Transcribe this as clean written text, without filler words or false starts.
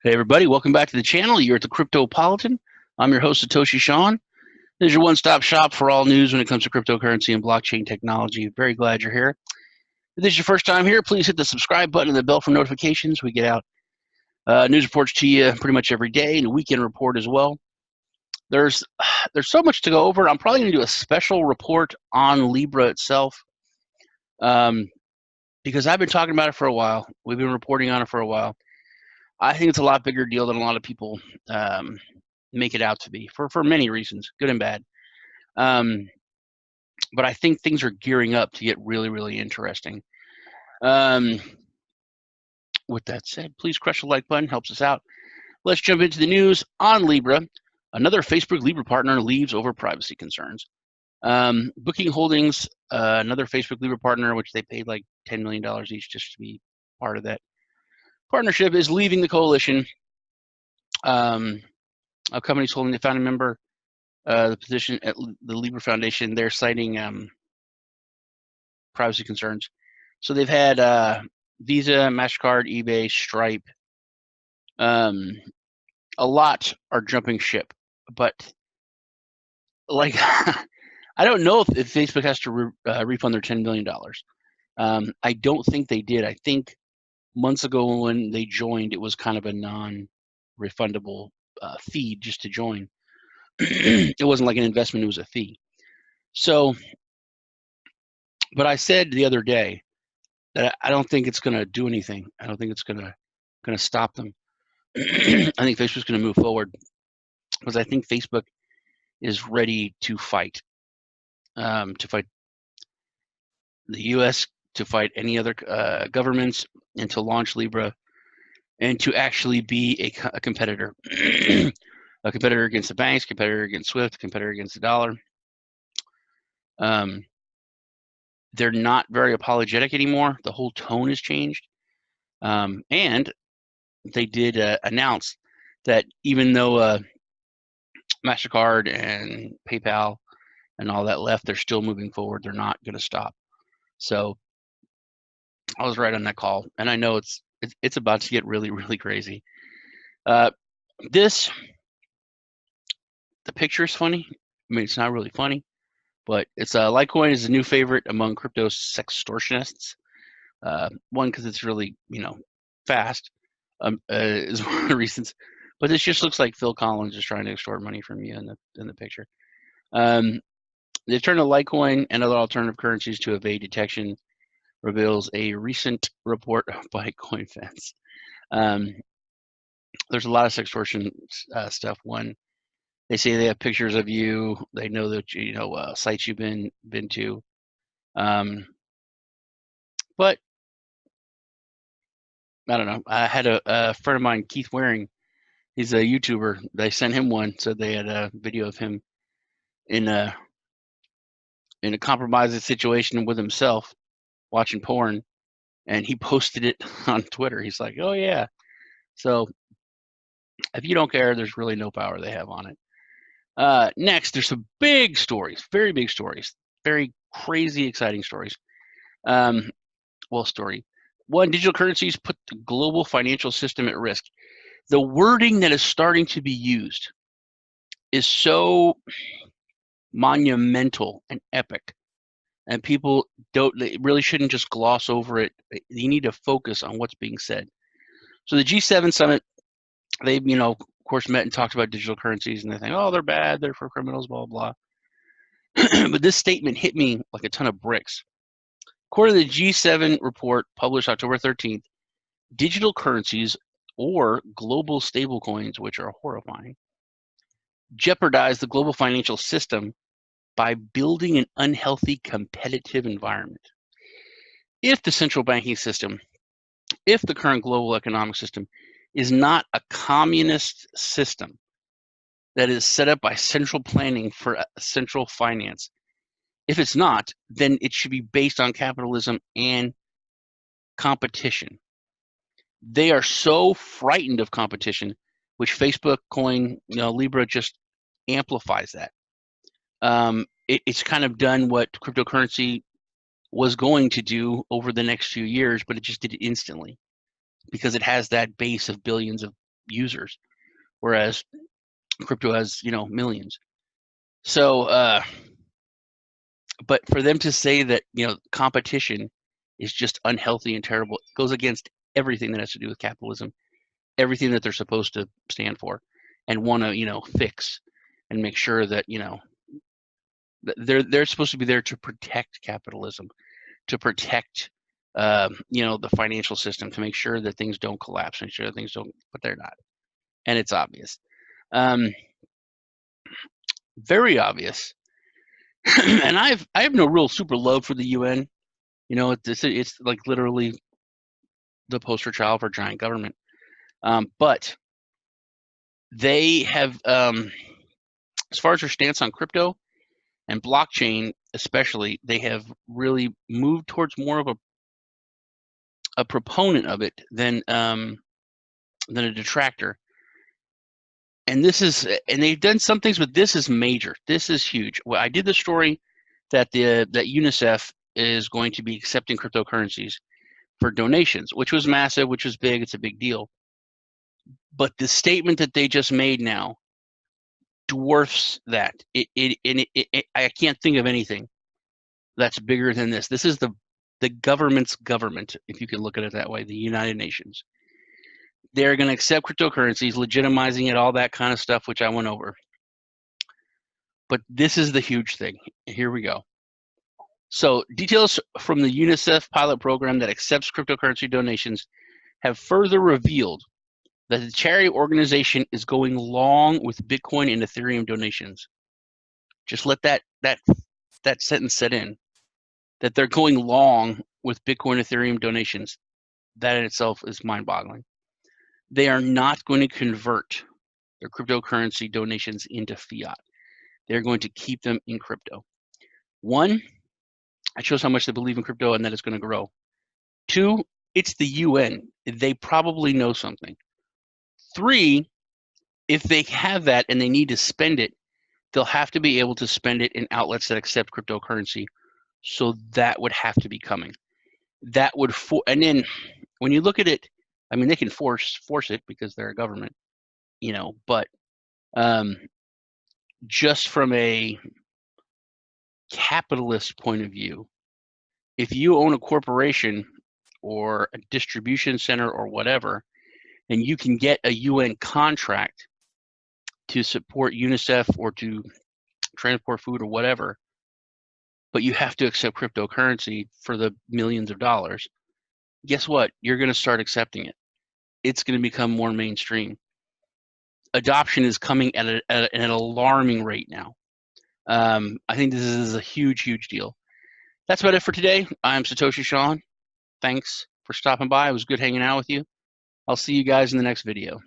Hey everybody, welcome back to the channel. You're at the Cryptopolitan. I'm your host, Satoshi Shawn. This is your one-stop shop for all news when it comes to cryptocurrency and blockchain technology. Very glad you're here. If this is your first time here, please hit the subscribe button and the bell for notifications. We get out news reports to you pretty much every day, and a weekend report as well. There's so much to go over. I'm probably going to do a special report on Libra itself because I've been talking about it for a while. We've been reporting on it for a while. I think it's a lot bigger deal than a lot of people make it out to be for many reasons, good and bad. But I think things are gearing up to get really, really interesting. With that said, please crush the like button, helps us out. Let's jump into the news on Libra. Another Facebook Libra partner leaves over privacy concerns. Booking Holdings, another Facebook Libra partner, which they paid like $10 million each just to be part of that partnership, is leaving the coalition. A company's holding the founding member the position at the Libra Foundation. They're citing privacy concerns. So they've had Visa, MasterCard, eBay, Stripe. A lot are jumping ship, but like I don't know if Facebook has to refund their $10 million. I don't think they did. I think months ago when they joined, it was kind of a non-refundable fee just to join. It wasn't like an investment, it was a fee. So, but I said the other day that I don't think it's going to do anything. I don't think it's going to stop them. I think Facebook's going to move forward because I think Facebook is ready to fight the U.S., to fight any other governments, and to launch Libra, and to actually be a competitor. A competitor against the banks, competitor against SWIFT, competitor against the dollar. They're not very apologetic anymore. The whole tone has changed. And they did announce that even though MasterCard and PayPal and all that left, they're still moving forward. They're not going to stop. So I was right on that call, and I know it's about to get really, really crazy. The picture is funny. I mean, it's not really funny, but it's Litecoin is a new favorite among crypto sextortionists. One, because it's really fast, is one of the reasons. But this just looks like Phil Collins is trying to extort money from you in the picture. They turned to Litecoin and other alternative currencies to evade detection, reveals a recent report by CoinFence. There's a lot of sextortion stuff. One, they say they have pictures of you. They know that sites you've been to. But I don't know. I had a friend of mine, Keith Waring. He's a YouTuber. They sent him one, so they had a video of him in a compromising situation with himself, watching porn, and he posted it on Twitter. He's like, "Oh yeah." So if you don't care, there's really no power they have on it. Next, there's some big stories, very big stories, very crazy, exciting stories. Story one: digital currencies put the global financial system at risk. The wording that is starting to be used is so monumental and epic, and people they really shouldn't just gloss over it. You need to focus on what's being said. So the G7 summit, they of course met and talked about digital currencies, and they think, oh, they're bad, they're for criminals, blah blah. But this statement hit me like a ton of bricks. According to the G7 report published October 13th, digital currencies or global stablecoins, which are horrifying, jeopardize the global financial system by building an unhealthy competitive environment. If the central banking system, if the current global economic system is not a communist system that is set up by central planning for central finance, if it's not, then it should be based on capitalism and competition. They are so frightened of competition, which Facebook coin, Libra just amplifies that. It's kind of done what cryptocurrency was going to do over the next few years, but it just did it instantly because it has that base of billions of users, whereas crypto has, you know, millions. So, but for them to say that, you know, competition is just unhealthy and terrible, it goes against everything that has to do with capitalism, everything that they're supposed to stand for and want to, you know, fix and make sure that, you know, they're supposed to be there to protect capitalism, to protect, you know, the financial system, to make sure that things don't collapse, make sure that things don't, but they're not. And it's obvious. Very obvious. And I have no real super love for the UN. You know, it's like literally the poster child for giant government. But they have, as far as their stance on crypto and blockchain, especially, they have really moved towards more of a proponent of it than a detractor. And they've done some things, but this is major. This is huge. Well, I did the story that that UNICEF is going to be accepting cryptocurrencies for donations, which was massive, which was big. It's a big deal. But the statement that they just made now dwarfs that. I can't think of anything that's bigger than this. This is the government's government, if you can look at it that way, the United Nations. They're going to accept cryptocurrencies, legitimizing it, all that kind of stuff, which I went over. But this is the huge thing. Here we go. So details from the UNICEF pilot program that accepts cryptocurrency donations have further revealed that the charity organization is going long with Bitcoin and Ethereum donations. Just let that sentence set in. That they're going long with Bitcoin and Ethereum donations. That in itself is mind-boggling. They are not going to convert their cryptocurrency donations into fiat. They're going to keep them in crypto. One, it shows how much they believe in crypto and that it's going to grow. Two, it's the UN. They probably know something. Three, if they have that and they need to spend it, they'll have to be able to spend it in outlets that accept cryptocurrency. So that would have to be coming. That would and then when you look at it, I mean, they can force it because they're a government, you know, but just from a capitalist point of view, if you own a corporation or a distribution center or whatever, and you can get a UN contract to support UNICEF or to transport food or whatever, but you have to accept cryptocurrency for the millions of dollars, guess what? You're going to start accepting it. It's going to become more mainstream. Adoption is coming at an alarming rate now. I think this is a huge, huge deal. That's about it for today. I'm Satoshi Sean. Thanks for stopping by. It was good hanging out with you. I'll see you guys in the next video.